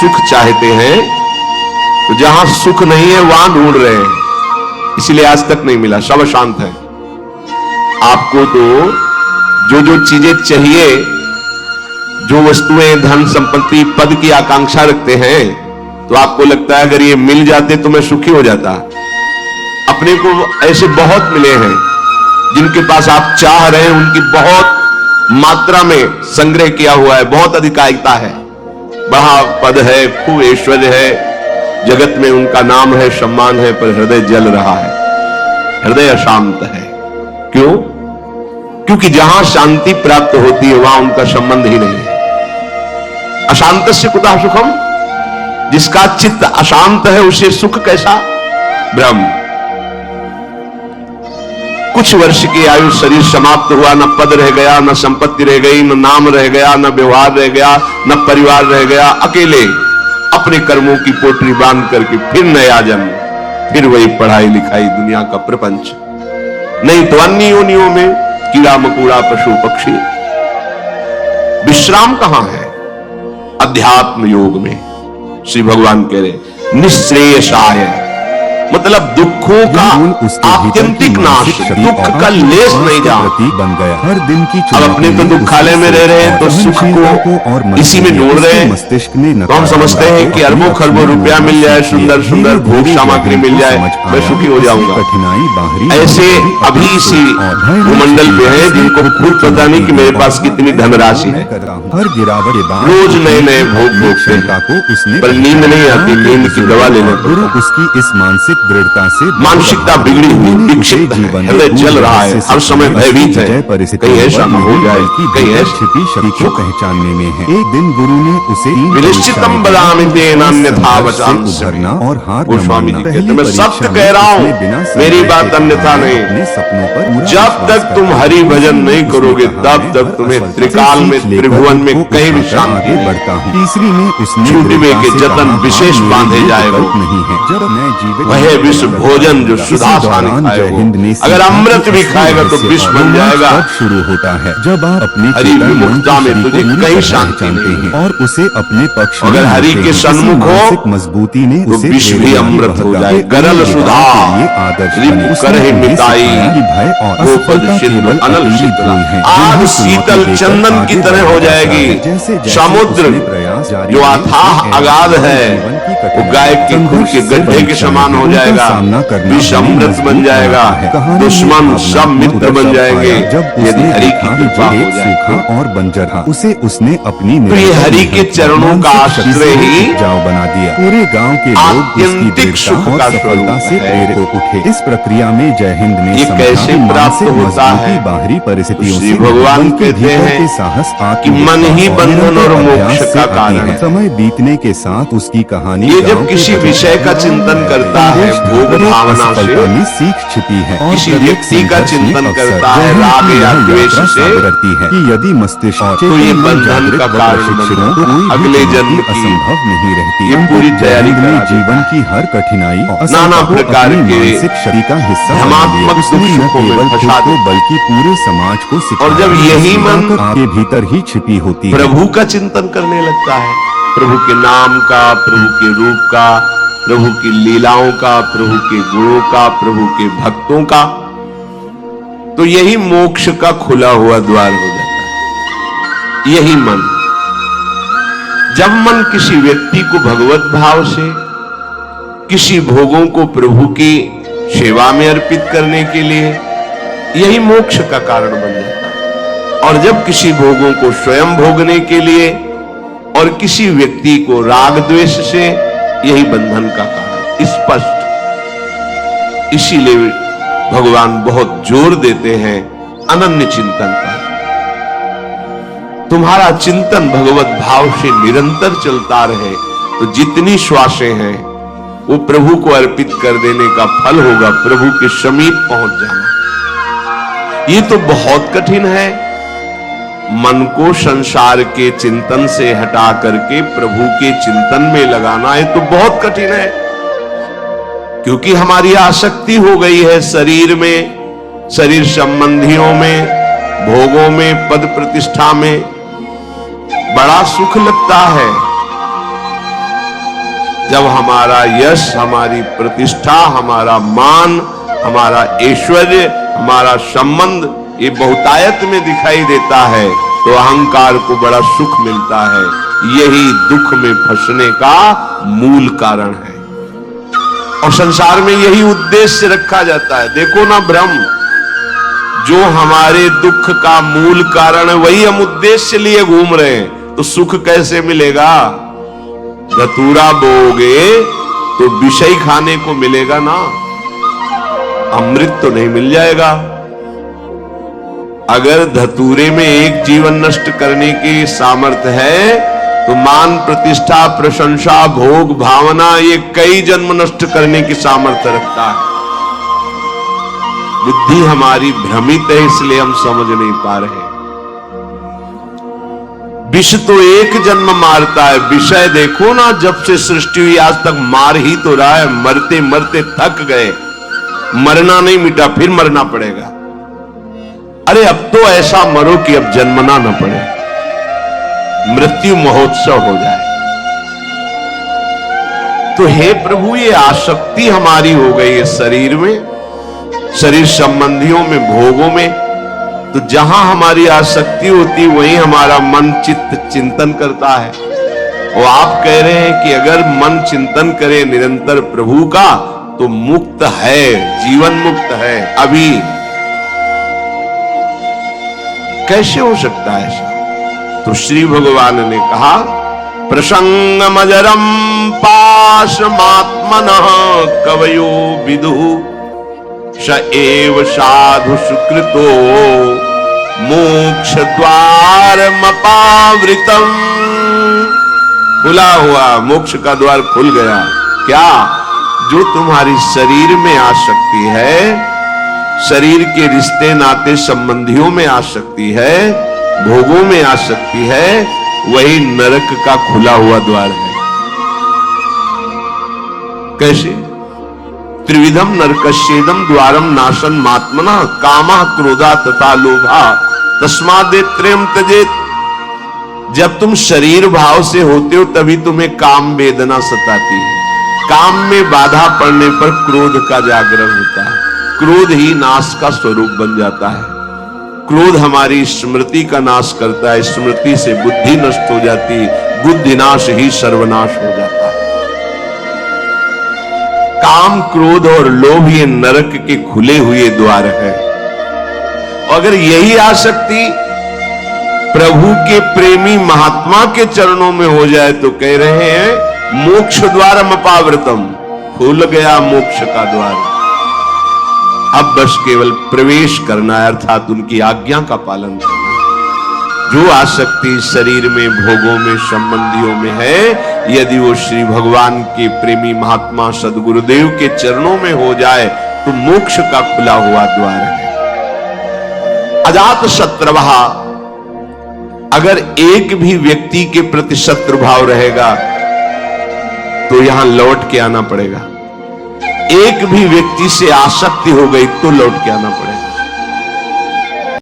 सुख चाहते हैं तो जहां सुख नहीं है वहां ढूंढ रहे हैं, इसलिए आज तक नहीं मिला, सब अशांत है। आपको तो जो जो चीजें चाहिए, जो वस्तुएं, धन संपत्ति, पद की आकांक्षा रखते हैं, तो आपको लगता है अगर ये मिल जाते तो मैं सुखी हो जाता। अपने को ऐसे बहुत मिले हैं जिनके पास आप चाह रहे हैं, उनकी बहुत मात्रा में संग्रह किया हुआ है, बहुत अधिकारिता है, बड़ा पद है, खूब ऐश्वर्य है, जगत में उनका नाम है, सम्मान है, पर हृदय जल रहा है, हृदय अशांत है। क्यों? क्योंकि जहां शांति प्राप्त होती है वहां उनका संबंध ही नहीं है। अशांतस्य कुतः सुखम, जिसका चित्त अशांत है उसे सुख कैसा? ब्रह्म। कुछ वर्ष की आयु, शरीर समाप्त हुआ, न पद रह गया, न संपत्ति रह गई, न नाम रह गया, न व्यवहार रह गया, न परिवार रह गया, अकेले अपने कर्मों की पोटली बांध करके फिर नया जन्म, फिर वही पढ़ाई लिखाई, दुनिया का प्रपंच। नहीं तो अन्य योनियों में कीड़ा मकोड़ा, पशु पक्षी। विश्राम कहां है? अध्यात्म योग में। श्री भगवान कह रहे निःश्रेयसाय, मतलब दुखों का आत्यंतिक नाश, दुख का लेस नहीं जाओ बन गया। हर दिन की अब अपने तो दुखालय में रह रहे हैं तो सुख को इसी में ढूंढ रहे हैं। तो हम समझते हैं कि अरबों खरबों रुपया मिल जाए, सुंदर सुंदर भोग सामग्री मिल जाए, मैं सुखी हो जाऊंगा। ऐसे अभी इसी भूमंडल पे है जिनको खुद पता नहीं कि मेरे पास कितनी धनराशि है, हर गिरावट रोज नए नए भोग भोगते हैं, पर नींद नहीं आती, नींद की दवा लेने गुरु उसकी इस मानसिक दृढ़ता से मानसिकता बिगड़ी हुई, विक्षिप्त है, हृदय जल रहा है, हर समय भयभीत है, कहीं ऐसा न हो जाए, कहीं ऐसा। छिपी शक्ति को पहचानने में है। एक दिन गुरु ने उसे विनिश्चितम बदामि तेन अन्यथा वचांसि, और हार गोस्वामी जी कहते हैं मैं सत्य कह रहा हूं, मेरी बात अन्यथा नहीं। सपनों पर जब तक तुम हरि भजन नहीं करोगे तब तक तुम्हें त्रिकाल में, त्रिभुवन में कहीं भी शांति बढ़ता हूँ। तीसरी में उसने छूटवे के जतन विशेष बांधे जाए वो नहीं है। जब मैं जीवित वह विश्व भोजन जो सुधा सानी खाए वो, अगर अमृत भी खाएगा तो विष बन जाएगा। शुरू होता है जब आप अपने हरि विमुक्ता में तुझे कहीं शांति नहीं है, और उसे अपने पक्ष अगर हरि के सन्मुख हो मजबूती ने तो विष भी अमृत हो जाए। गरल सुधा रिपु करहि मिताई, गोपद सिंधु अनल शीतला, आग शीतल चंदन की तरह हो जाएगी। समुद्र जो अथाह अगाध है वो गाय के खून के गड्ढे के समान हो जाएगा, विष अमृत बन जाएगा, दुश्मन सब मित्र बन जाएंगे यदि हरि की कृपा हो जाए। और बंजर उसे उसने अपनी तो ये हरि के चरणों का आश्रय ही जाओ बना दिया। पूरे गांव के लोग आत्यंतिक सुख का सफलता से प्रेरित उठे। इस प्रक्रिया में जय हिंद ने ये कैसे प्राप्त होता है? बाहरी परिस्थितियों श्री से भगवान कहते हैं साहस कि मन ही बंधन और मोक्ष का कारण है। समय बीतने के साथ उसकी कहानी ये जब किसी विषय का चिंतन करता है भोग भावना से, सीख छिपी है। किसी व्यक्ति का चिंतन करता है राग या द्वेष से, करती है कि यदि मस्तिष्क तो ये बंधन का कारण बनता है। अगले जन्म की असंभव नहीं रहती। ये पूरी तैयारी में जीवन की हर कठिनाई नाना प्रकार के मानसिक शक्ति का हिस्सा धर्मात्मक उसने न सुखों में केवल फंसा खुद को दिया। बल्कि पूरे समाज को सिखाया। और जब यही मन आपके भीतर ही छिपी होती है, प्रभु का चिंतन करने लगता है, प्रभु के नाम का, प्रभु के रूप का, प्रभु की लीलाओं का, प्रभु के गुणों का, प्रभु के भक्तों का, तो यही मोक्ष का खुला हुआ द्वार हो जाता है। यही मन, जब मन किसी व्यक्ति को भगवत भाव से किसी भोगों को प्रभु की सेवा में अर्पित करने के लिए, यही मोक्ष का कारण बन जाता है। और जब किसी भोगों को स्वयं भोगने के लिए और किसी व्यक्ति को राग द्वेष से, यही बंधन का कारण स्पष्ट। इसीलिए भगवान बहुत जोर देते हैं अनन्य चिंतन पर। तुम्हारा चिंतन भगवत भाव से निरंतर चलता रहे तो जितनी श्वासें हैं वो प्रभु को अर्पित कर देने का फल होगा, प्रभु के समीप पहुंच जाना। ये तो बहुत कठिन है। मन को संसार के चिंतन से हटा करके प्रभु के चिंतन में लगाना, ये तो बहुत कठिन है, क्योंकि हमारी आसक्ति हो गई है शरीर में, शरीर संबंधियों में, भोगों में, पद प्रतिष्ठा में। बड़ा सुख लगता है जब हमारा यश, हमारी प्रतिष्ठा, हमारा मान, हमारा ऐश्वर्य, हमारा संबंध ये बहुतायत में दिखाई देता है तो अहंकार को बड़ा सुख मिलता है। यही दुख में फंसने का मूल कारण है और संसार में यही उद्देश्य रखा जाता है। देखो ना भ्रम, जो हमारे दुख का मूल कारण है वही हम उद्देश्य लिए घूम रहे हैं, तो सुख कैसे मिलेगा? धतूरा बोगे तो विषय खाने को मिलेगा ना, अमृत तो नहीं मिल जाएगा। अगर धतूरे में एक जीवन नष्ट करने की सामर्थ्य है तो मान, प्रतिष्ठा, प्रशंसा, भोग, भावना ये कई जन्म नष्ट करने की सामर्थ्य रखता है। बुद्धि हमारी भ्रमित है, इसलिए हम समझ नहीं पा रहे। विष तो एक जन्म मारता है, विषय देखो ना, जब से सृष्टि हुई आज तक मार ही तो रहा है। मरते मरते थक गए, मरना नहीं मिटा, फिर मरना पड़ेगा। अरे अब तो ऐसा मरो कि अब जन्मना न पड़े, मृत्यु महोत्सव हो जाए। तो हे प्रभु, ये आसक्ति हमारी हो गई है शरीर में, शरीर संबंधियों में, भोगों में। तो जहां हमारी आसक्ति होती वहीं हमारा मन चित्त चिंतन करता है। और आप कह रहे हैं कि अगर मन चिंतन करे निरंतर प्रभु का तो मुक्त है, जीवन मुक्त है। अभी कैसे हो सकता है ऐसा? तो श्री भगवान ने कहा, प्रसंगमजरम पाशमात्मनः कवयो विदुः स एव साधु सुकृतो मोक्ष द्वारमपावृतम्। खुला हुआ मोक्ष का द्वार खुल गया। क्या? जो तुम्हारी शरीर में आसक्ति है, शरीर के रिश्ते नाते संबंधियों में आसक्ति है, भोगों में आसक्ति है, वही नरक का खुला हुआ द्वार है। कैसे? त्रिविधम नरकस्येदम द्वारम नाशन मात्मना कामः क्रोधा तथा लोभा तस्मादे त्रयम त्यजेत। जब तुम शरीर भाव से होते हो तभी तुम्हें काम वेदना सताती है। काम में बाधा पड़ने पर क्रोध का जागरण होता है, क्रोध ही नाश का स्वरूप बन जाता है। क्रोध हमारी स्मृति का नाश करता है, स्मृति से बुद्धि नष्ट हो जाती, बुद्धि नाश ही सर्वनाश हो जाता है। काम, क्रोध और लोभ ये नरक के खुले हुए द्वार है। अगर यही आसक्ति प्रभु के प्रेमी महात्मा के चरणों में हो जाए तो कह रहे हैं मोक्ष द्वारम अपावृतम, खुल गया मोक्ष का द्वार। अब बस केवल प्रवेश करना है, अर्थात उनकी आज्ञा का पालन करना। जो आसक्ति शरीर में, भोगों में, संबंधियों में है, यदि वो श्री भगवान के प्रेमी महात्मा सदगुरुदेव के चरणों में हो जाए तो मोक्ष का खुला हुआ द्वार है। अजात शत्रुवः, अगर एक भी व्यक्ति के प्रति शत्रु भाव रहेगा तो यहां लौट के आना पड़ेगा। एक भी व्यक्ति से आसक्ति हो गई तो लौट के आना पड़ेगा।